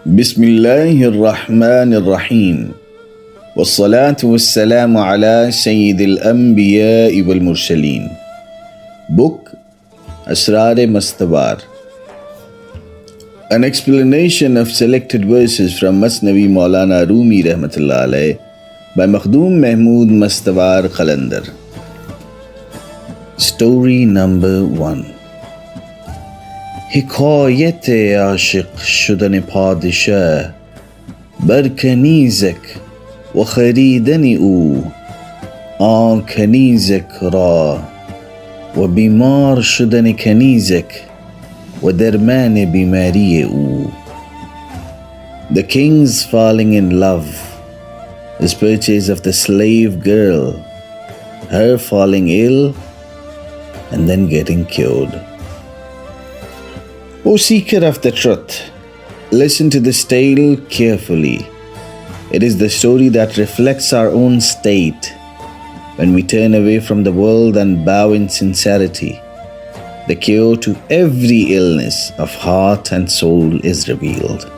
بسم الله الرحمن الرحيم والصلاة والسلام على سيد الأنبياء والمرسلين. Book Asrar Mastwaar. An explanation of selected verses from Masnavi Rumi rahmatullah alayh by Makhdoom Mahmood Mastwaar Qalandar. Story number 1. حکایت عاشق شدن پادشاه بر کنیزک و خریدن او آن کنیزک را و بیمار شدن کنیزک و درمان بیماری او. The king's falling in love, his purchase of the slave girl, her falling ill and then getting cured. O seeker of the truth, listen to this tale carefully. It is the story that reflects our own state when we turn away from the world and bow in sincerity. The cure to every illness of heart and soul is revealed.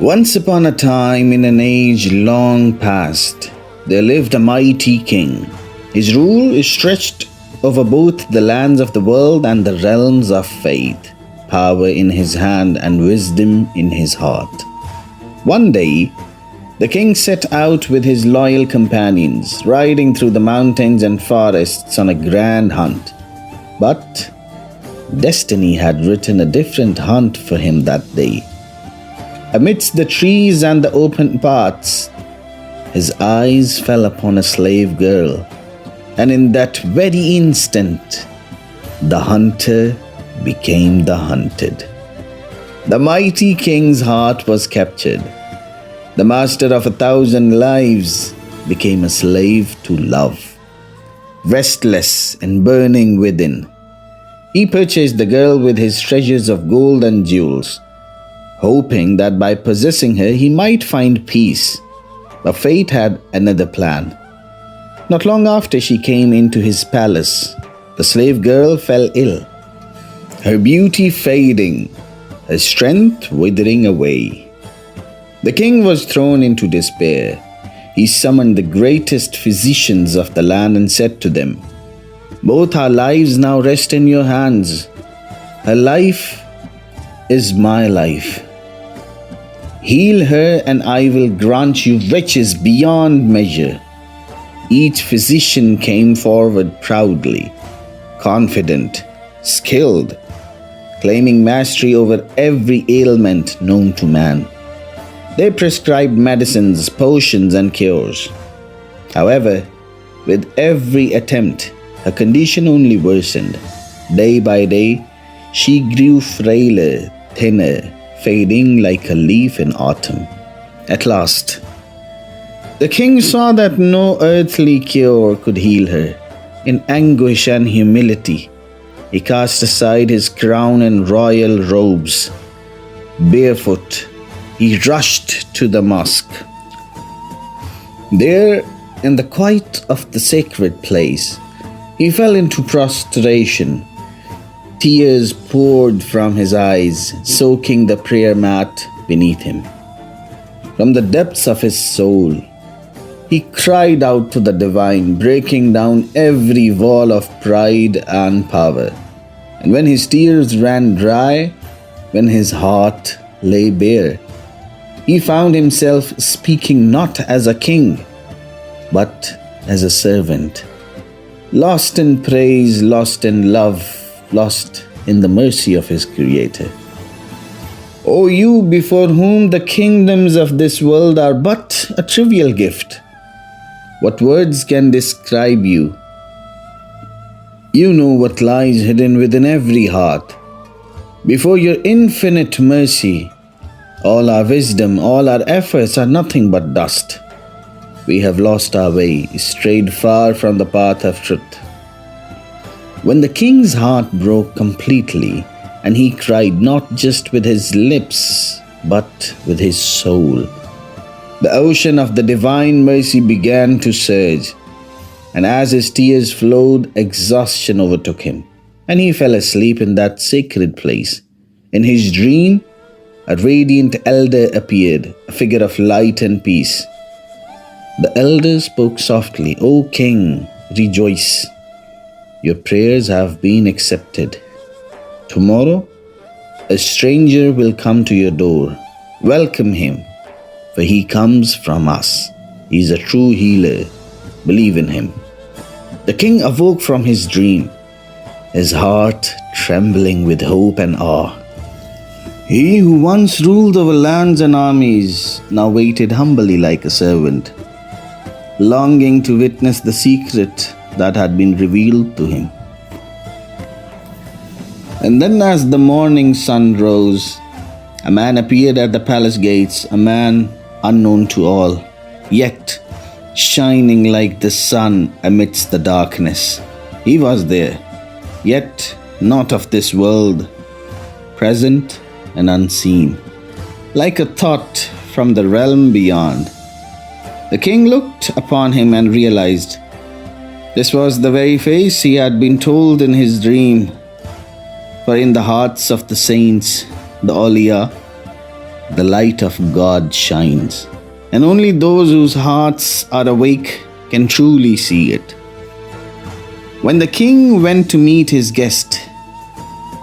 Once upon a time, in an age long past, there lived a mighty king. His rule is stretched over both the lands of the world and the realms of faith, power in his hand and wisdom in his heart. One day, the king set out with his loyal companions, riding through the mountains and forests on a grand hunt. But destiny had written a different hunt for him that day. Amidst the trees and the open paths, his eyes fell upon a slave girl. And in that very instant, the hunter became the hunted. The mighty king's heart was captured. The master of 1,000 lives became a slave to love. Restless and burning within, he purchased the girl with his treasures of gold and jewels, hoping that by possessing her he might find peace. But fate had another plan. Not long after she came into his palace, the slave girl fell ill, her beauty fading, her strength withering away. The king was thrown into despair. He summoned the greatest physicians of the land and said to them, "Both our lives now rest in your hands. Her life is my life. Heal her and I will grant you riches beyond measure." Each physician came forward proudly, confident, skilled, claiming mastery over every ailment known to man. They prescribed medicines, potions, and cures. However, with every attempt, her condition only worsened. Day by day, she grew frailer, thinner, fading like a leaf in autumn. At last, the king saw that no earthly cure could heal her. In anguish and humility, he cast aside his crown and royal robes. Barefoot, he rushed to the mosque. There, in the quiet of the sacred place, he fell into prostration. Tears poured from his eyes, soaking the prayer mat beneath him. From the depths of his soul, he cried out to the divine, breaking down every wall of pride and power. And when his tears ran dry, when his heart lay bare, he found himself speaking not as a king, but as a servant, lost in praise, lost in love, lost in the mercy of his Creator. O you before whom the kingdoms of this world are but a trivial gift, what words can describe you? You know what lies hidden within every heart. Before your infinite mercy, all our wisdom, all our efforts are nothing but dust. We have lost our way, strayed far from the path of truth. When the king's heart broke completely, and he cried not just with his lips, but with his soul, the ocean of the divine mercy began to surge, and as his tears flowed, exhaustion overtook him, and he fell asleep in that sacred place, In his dream, a radiant elder appeared, a figure of light and peace. The elder spoke softly, "O king, rejoice. Your prayers have been accepted. Tomorrow, a stranger will come to your door. Welcome him, for he comes from us. He is a true healer. Believe in him." The king awoke from his dream, his heart trembling with hope and awe. He who once ruled over lands and armies now waited humbly like a servant, longing to witness the secret that had been revealed to him. And then, as the morning sun rose, a man appeared at the palace gates, a man unknown to all, yet shining like the sun amidst the darkness. He was there, yet not of this world, present and unseen, like a thought from the realm beyond. The king looked upon him and realized this was the very face he had been told in his dream. For in the hearts of the saints, the awliya, the light of God shines, and only those whose hearts are awake can truly see it. When the king went to meet his guest,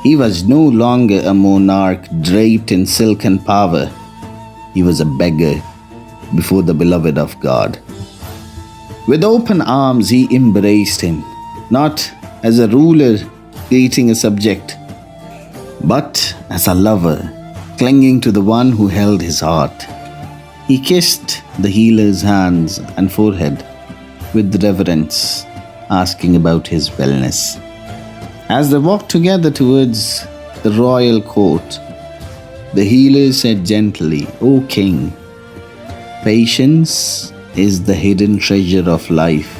he was no longer a monarch draped in silk and power. He was a beggar before the beloved of God. With open arms he embraced him, not as a ruler greeting a subject, but as a lover clinging to the one who held his heart. He kissed the healer's hands and forehead with reverence, asking about his wellness. As they walked together towards the royal court, the healer said gently, "O king, patience is the hidden treasure of life.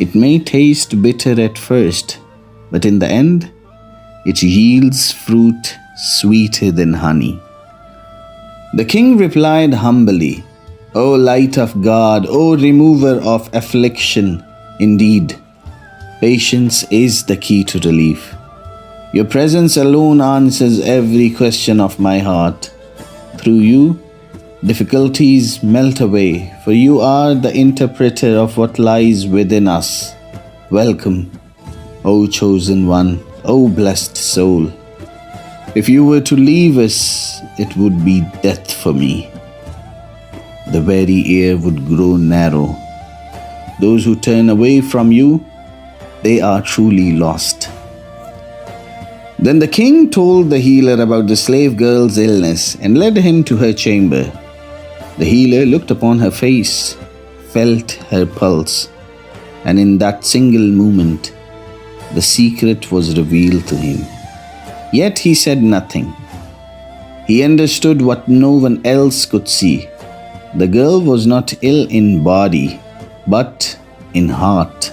It may taste bitter at first, but in the end, it yields fruit sweeter than honey." The king replied humbly, "O light of God, O remover of affliction, indeed, patience is the key to relief. Your presence alone answers every question of my heart. Through you, difficulties melt away, for you are the interpreter of what lies within us. Welcome, O chosen one, O blessed soul. If you were to leave us, it would be death for me. The very air would grow narrow. Those who turn away from you, they are truly lost." Then the king told the healer about the slave girl's illness and led him to her chamber. The healer looked upon her face, felt her pulse, and in that single moment, the secret was revealed to him. Yet he said nothing. He understood what no one else could see. The girl was not ill in body, but in heart.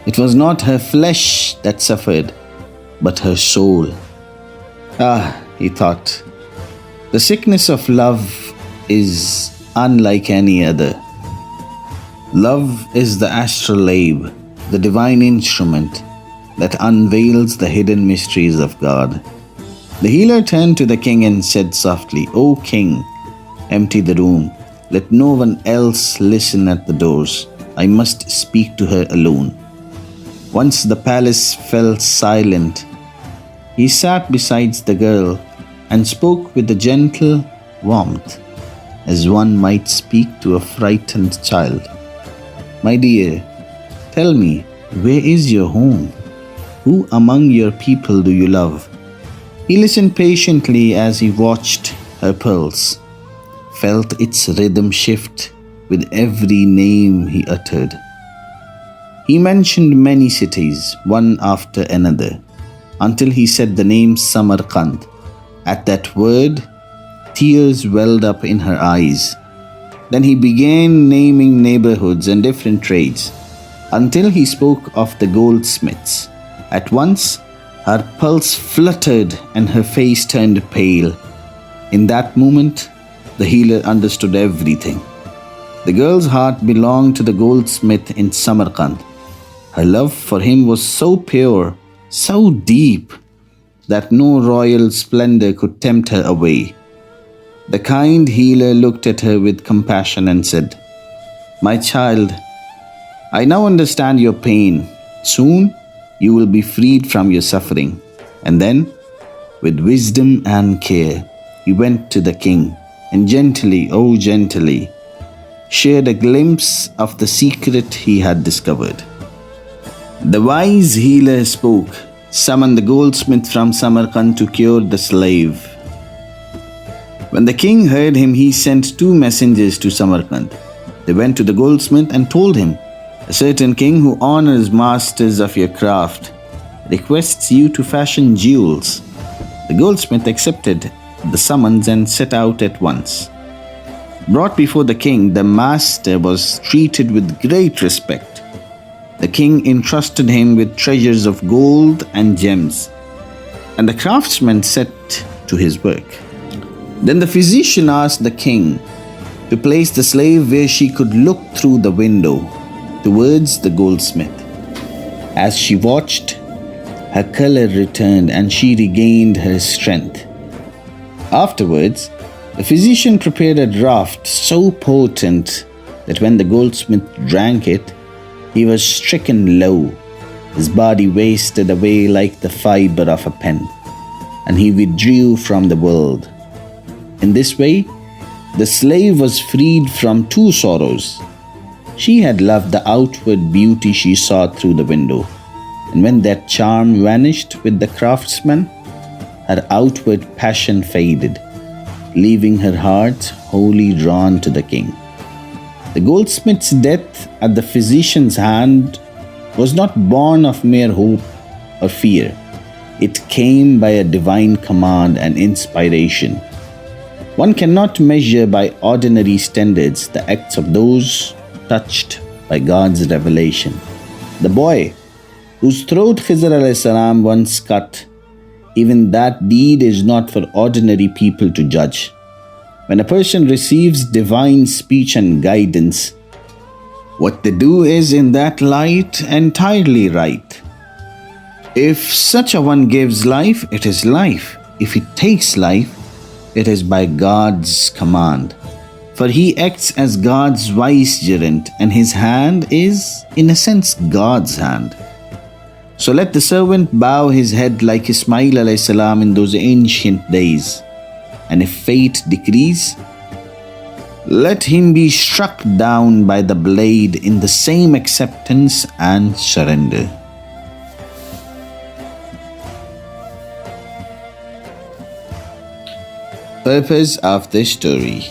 It was not her flesh that suffered, but her soul. He thought, the sickness of love is unlike any other. Love is the astrolabe, the divine instrument that unveils the hidden mysteries of God. The healer turned to the king and said softly, "O king, empty the room. Let no one else listen at the doors. I must speak to her alone." Once the palace fell silent, he sat beside the girl and spoke with a gentle warmth, as one might speak to a frightened child. "My dear, tell me, where is your home? Who among your people do you love?" He listened patiently as he watched her pulse, felt its rhythm shift with every name he uttered. He mentioned many cities, one after another, until he said the name Samarkand. At that word, tears welled up in her eyes. Then he began naming neighborhoods and different trades, until he spoke of the goldsmiths. At once, her pulse fluttered and her face turned pale. In that moment, the healer understood everything. The girl's heart belonged to the goldsmith in Samarkand. Her love for him was so pure, so deep, that no royal splendor could tempt her away. The kind healer looked at her with compassion and said, "My child, I now understand your pain. Soon you will be freed from your suffering." And then, with wisdom and care, he went to the king and gently, oh gently, shared a glimpse of the secret he had discovered. The wise healer spoke, summoned the goldsmith from Samarkand to cure the slave. When the king heard him, he sent 2 messengers to Samarkand. They went to the goldsmith and told him, "A certain king who honors masters of your craft requests you to fashion jewels." The goldsmith accepted the summons and set out at once. Brought before the king, the master was treated with great respect. The king entrusted him with treasures of gold and gems, and the craftsman set to his work. Then the physician asked the king to place the slave where she could look through the window towards the goldsmith. As she watched, her color returned and she regained her strength. Afterwards, the physician prepared a draught so potent that when the goldsmith drank it, he was stricken low. His body wasted away like the fiber of a pen, and he withdrew from the world. In this way, the slave was freed from 2 sorrows. She had loved the outward beauty she saw through the window, and when that charm vanished with the craftsman, her outward passion faded, leaving her heart wholly drawn to the king. The goldsmith's death at the physician's hand was not born of mere hope or fear. It came by a divine command and inspiration. One cannot measure by ordinary standards the acts of those touched by God's revelation. The boy whose throat Khizr alayhi salam once cut, even that deed is not for ordinary people to judge. When a person receives divine speech and guidance, what they do is in that light entirely right. If such a one gives life, it is life. If he takes life, it is by God's command. For he acts as God's vicegerent, and his hand is, in a sense, God's hand. So let the servant bow his head like Ismail alayhi salam in those ancient days. And if fate decrees, let him be struck down by the blade in the same acceptance and surrender. Purpose of the story.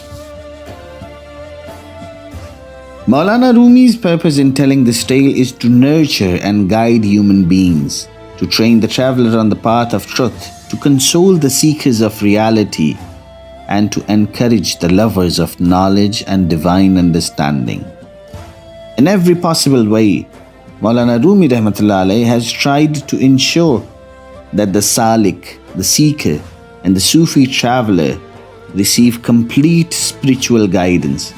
Maulana Rumi's purpose in telling this tale is to nurture and guide human beings, to train the traveler on the path of truth, to console the seekers of reality, and to encourage the lovers of knowledge and divine understanding. In every possible way, Maulana Rumi Rahmatullah Alayhi has tried to ensure that the Salik, the seeker, and the Sufi traveler receive complete spiritual guidance.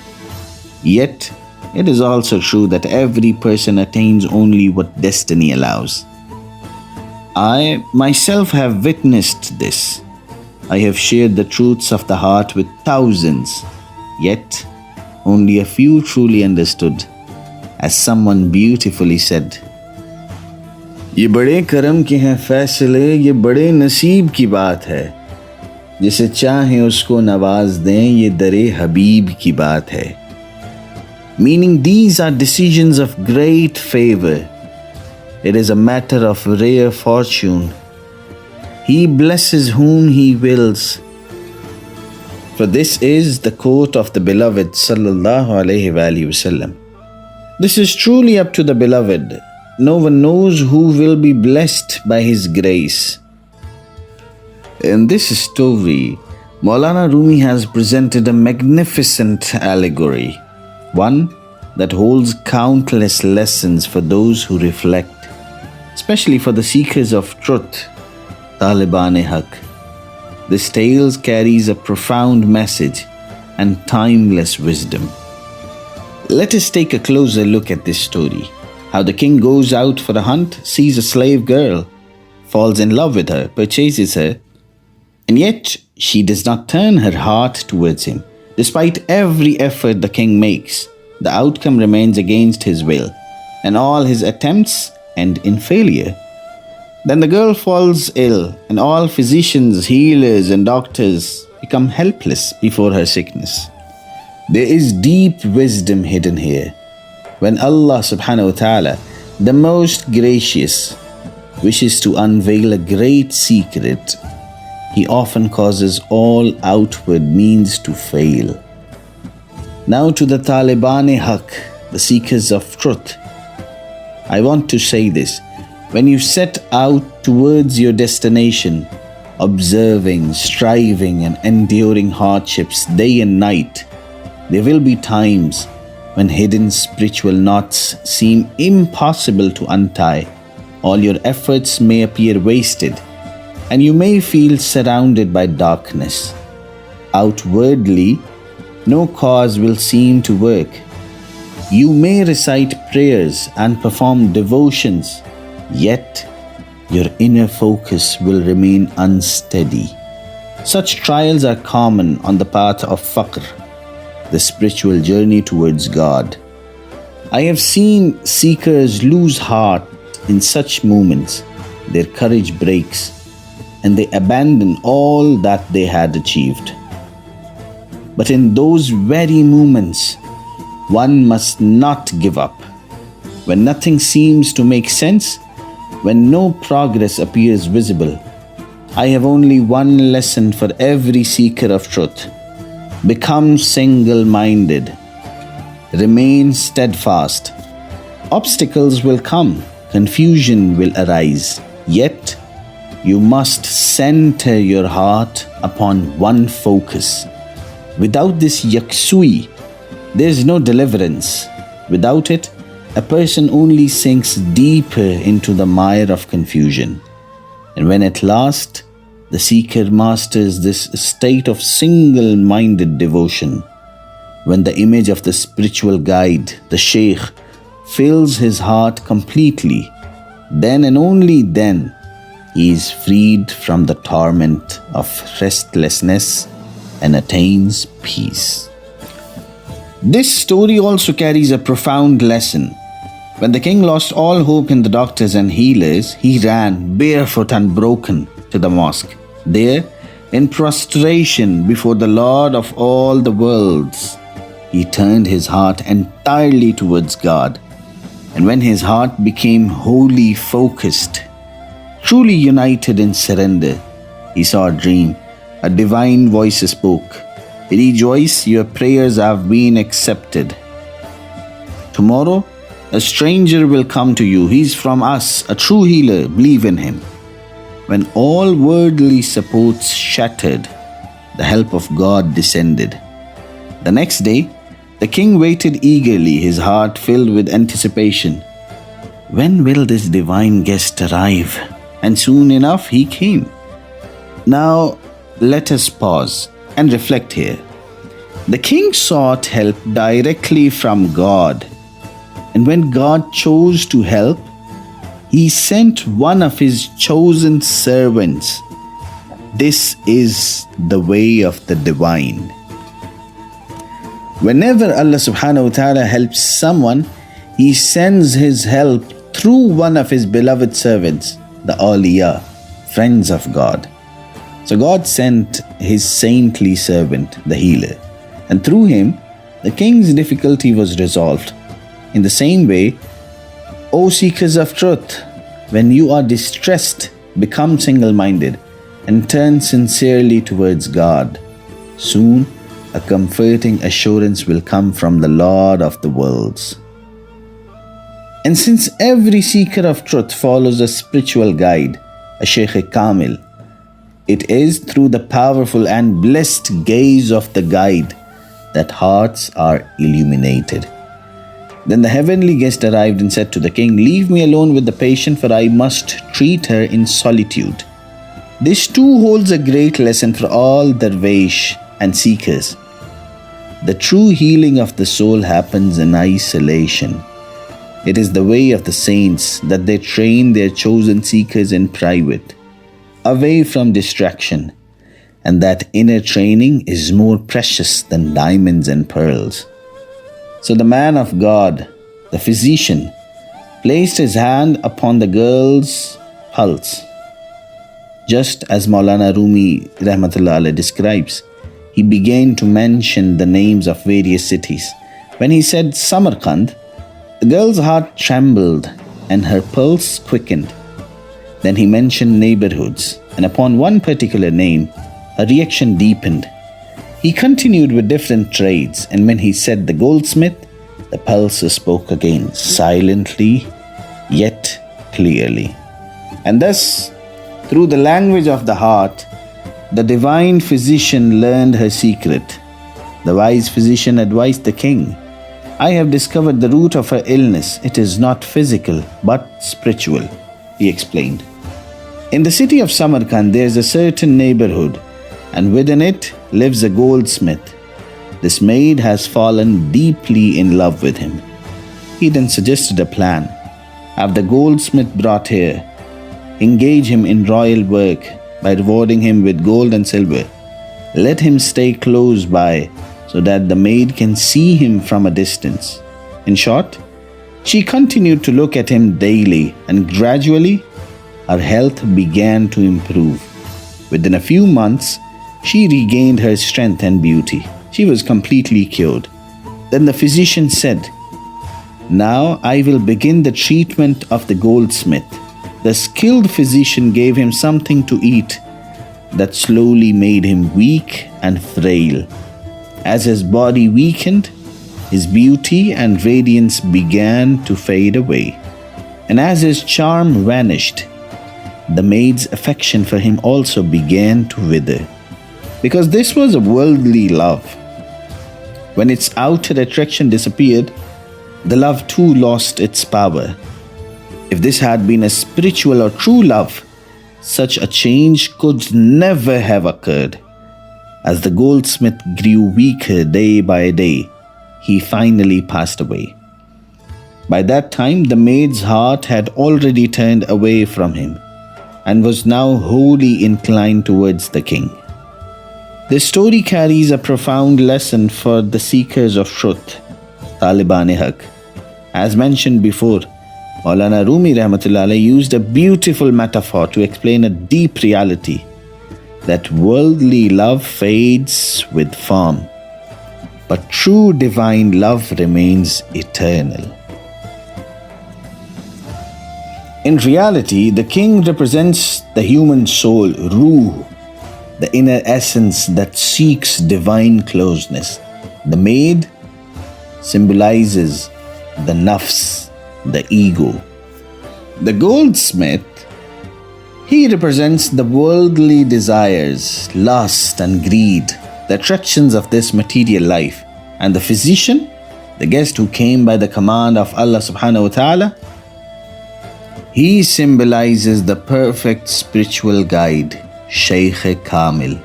Yet, it is also true that every person attains only what destiny allows. I myself have witnessed this. I have shared the truths of the heart with thousands, yet only a few truly understood. As someone beautifully said, "ये बड़े करम के हैं फैसले, ये बड़े नसीब की बात है। जिसे चाहे उसको नवाज दें, ये दरे हबीब की बात है." Meaning, these are decisions of great favor. It is a matter of rare fortune. He blesses whom He wills. For this is the quote of the beloved sallallahu alaihi wasallam. This is truly up to the beloved. No one knows who will be blessed by His grace. In this story, Maulana Rumi has presented a magnificent allegory, one that holds countless lessons for those who reflect, especially for the seekers of truth, Taliban-e-Haq. This tale carries a profound message and timeless wisdom. Let us take a closer look at this story. How the king goes out for a hunt, sees a slave girl, falls in love with her, purchases her, and yet she does not turn her heart towards him. Despite every effort the king makes, the outcome remains against his will, and all his attempts end in failure. Then the girl falls ill, and all physicians, healers, and doctors become helpless before her sickness. There is deep wisdom hidden here. When Allah subhanahu wa ta'ala, the most gracious, wishes to unveil a great secret, He often causes all outward means to fail. Now to the Taliban-e-Haq, the seekers of truth, I want to say this. When you set out towards your destination, observing, striving, and enduring hardships day and night, there will be times when hidden spiritual knots seem impossible to untie. All your efforts may appear wasted, and you may feel surrounded by darkness. Outwardly, no cause will seem to work. You may recite prayers and perform devotions, yet your inner focus will remain unsteady. Such trials are common on the path of faqr, the spiritual journey towards God. I have seen seekers lose heart in such moments. Their courage breaks, and they abandon all that they had achieved. But in those very moments, one must not give up. When nothing seems to make sense, when no progress appears visible, I have only one lesson for every seeker of truth. Become single-minded. Remain steadfast. Obstacles will come, confusion will arise, yet you must center your heart upon one focus. Without this yaksui, there is no deliverance. Without it, a person only sinks deeper into the mire of confusion. And when at last the seeker masters this state of single-minded devotion, when the image of the spiritual guide, the Shaykh, fills his heart completely, then and only then he is freed from the torment of restlessness and attains peace. This story also carries a profound lesson. When the king lost all hope in the doctors and healers, he ran barefoot and broken to the mosque. There, in prostration before the Lord of all the worlds, he turned his heart entirely towards God. And when his heart became wholly focused, truly united in surrender, he saw a dream. A divine voice spoke, "Rejoice, your prayers have been accepted. Tomorrow, a stranger will come to you. He is from us, a true healer. Believe in him." When all worldly supports shattered, the help of God descended. The next day, the king waited eagerly, his heart filled with anticipation. When will this divine guest arrive? And soon enough, he came. Now, let us pause and reflect here. The king sought help directly from God, and when God chose to help, he sent one of his chosen servants. This is the way of the divine. Whenever Allah subhanahu wa ta'ala helps someone, he sends his help through one of his beloved servants, the awliya, friends of God. So God sent his saintly servant, the healer, and through him, the king's difficulty was resolved. In the same way, O seekers of truth, when you are distressed, become single-minded and turn sincerely towards God. Soon, a comforting assurance will come from the Lord of the worlds. And since every seeker of truth follows a spiritual guide, a Shaykh Kamil, it is through the powerful and blessed gaze of the guide that hearts are illuminated. Then the heavenly guest arrived and said to the king, "Leave me alone with the patient, for I must treat her in solitude." This too holds a great lesson for all darwish and seekers. The true healing of the soul happens in isolation. It is the way of the saints that they train their chosen seekers in private, away from distraction, and that inner training is more precious than diamonds and pearls. So the man of God, the physician, placed his hand upon the girl's pulse. Just as Maulana Rumi Rahmatullah Alayh describes, he began to mention the names of various cities. When he said Samarkand, the girl's heart trembled and her pulse quickened. Then he mentioned neighborhoods, and upon one particular name, her reaction deepened. He continued with different trades, and when he said the goldsmith, the pulse spoke again, silently yet clearly. And thus, through the language of the heart, the divine physician learned her secret. The wise physician advised the king, "I have discovered the root of her illness. It is not physical, but spiritual," he explained. In the city of Samarkand, there is a certain neighborhood, and within it lives a goldsmith. This maid has fallen deeply in love with him. He then suggested a plan. Have the goldsmith brought here, engage him in royal work by rewarding him with gold and silver. Let him stay close by so that the maid can see him from a distance. In short, she continued to look at him daily, and gradually her health began to improve. Within a few months, she regained her strength and beauty. She was completely cured. Then the physician said, "Now I will begin the treatment of the goldsmith." The skilled physician gave him something to eat that slowly made him weak and frail. As his body weakened, his beauty and radiance began to fade away. And as his charm vanished, the maid's affection for him also began to wither. Because this was a worldly love. When its outer attraction disappeared, the love too lost its power. If this had been a spiritual or true love, such a change could never have occurred. As the goldsmith grew weaker day by day, he finally passed away. By that time, the maid's heart had already turned away from him and was now wholly inclined towards the king. This story carries a profound lesson for the seekers of truth, Taliban-e-Haq. As mentioned before, Maulana Rumi Rahmatullah Alayh used a beautiful metaphor to explain a deep reality, that worldly love fades with form, but true divine love remains eternal. In reality, the king represents the human soul, Ruh, the inner essence that seeks divine closeness. The maid symbolizes the nafs, the ego. The goldsmith, he represents the worldly desires, lust and greed, the attractions of this material life. And the physician, the guest who came by the command of Allah subhanahu wa ta'ala, he symbolizes the perfect spiritual guide, Shaykh Kamil.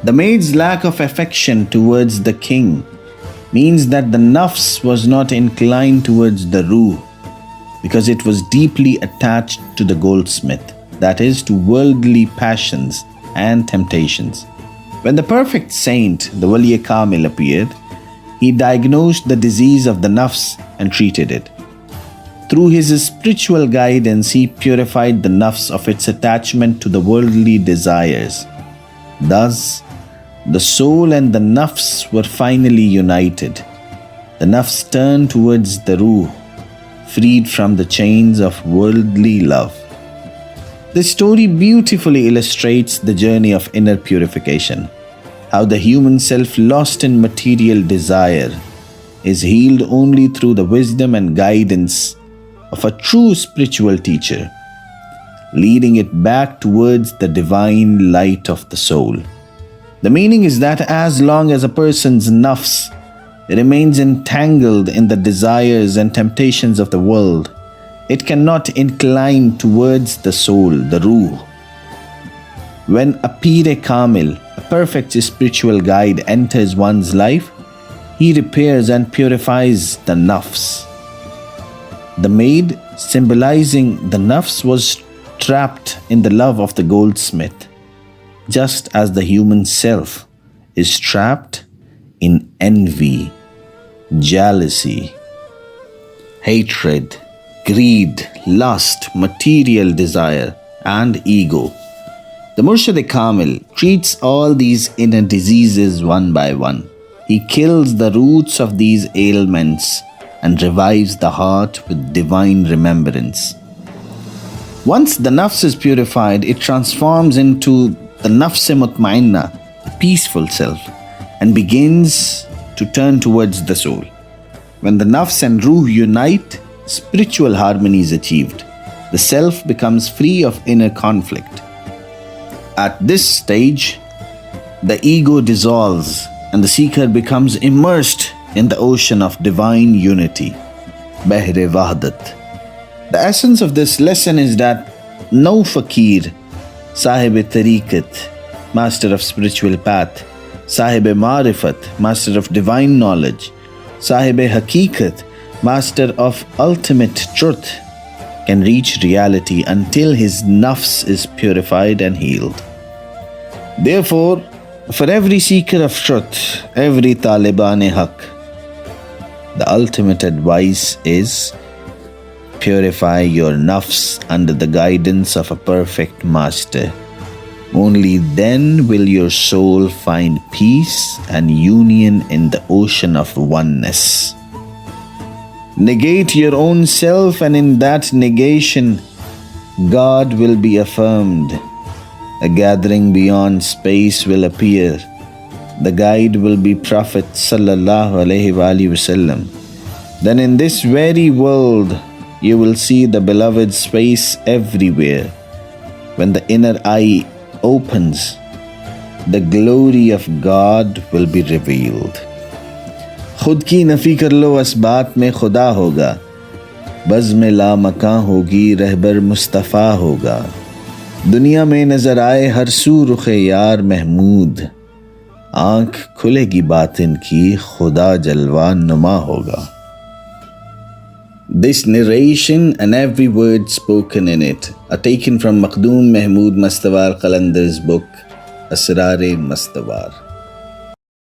The maid's lack of affection towards the king means that the nafs was not inclined towards the ruh, because it was deeply attached to the goldsmith, that is, to worldly passions and temptations. When the perfect saint, the Wali Kamil, appeared, he diagnosed the disease of the nafs and treated it. Through his spiritual guidance, he purified the nafs of its attachment to the worldly desires. Thus, the soul and the nafs were finally united. The nafs turned towards the ruh, freed from the chains of worldly love. This story beautifully illustrates the journey of inner purification, how the human self lost in material desire is healed only through the wisdom and guidance of a true spiritual teacher, leading it back towards the divine light of the soul. The meaning is that as long as a person's nafs remains entangled in the desires and temptations of the world, it cannot incline towards the soul, the ruh. When a Pir Kamil, a perfect spiritual guide, enters one's life, he repairs and purifies the nafs. The maid, symbolizing the nafs, was trapped in the love of the goldsmith, just as the human self is trapped in envy, jealousy, hatred, greed, lust, material desire, and ego. The Murshid-e-Kamil treats all these inner diseases one by one. He kills the roots of these ailments and revives the heart with divine remembrance. Once the nafs is purified, it transforms into the nafs-e-mutmainna, the peaceful self, and begins to turn towards the soul. When the nafs and ruh unite, spiritual harmony is achieved. The self becomes free of inner conflict. At this stage, the ego dissolves and the seeker becomes immersed in the ocean of divine unity, Bahre Wahdat. The essence of this lesson is that no fakir, Sahib-e-Tariqat, master of spiritual path, Sahib-e-Marifat, master of divine knowledge, Sahib-e-Haqiqat, master of ultimate truth, can reach reality until his nafs is purified and healed. Therefore, for every seeker of truth, every Taliban-e-Haq, the ultimate advice is purify your nafs under the guidance of a perfect master. Only then will your soul find peace and union in the ocean of oneness. Negate your own self, and in that negation, God will be affirmed. A gathering beyond space will appear. The guide will be Prophet sallallahu alaihi wasallam. Then in this very world, you will see the beloved's face everywhere. When the inner eye opens, the glory of God will be revealed. खुद की नफ़ी कर लो इस बात में खुदा होगा, बज़्म ला मकां होगी रहबर मुस्तफ़ा होगा, दुनिया में नज़र आए हर सू रुख़ यार महमूद, आँख खुलेगी बातिन की खुदा जलवा नुमा होगा. This narration and every word spoken in it are taken from Makhdoom Mahmood Mastwaar Qalandar's book Asrar Mastawar.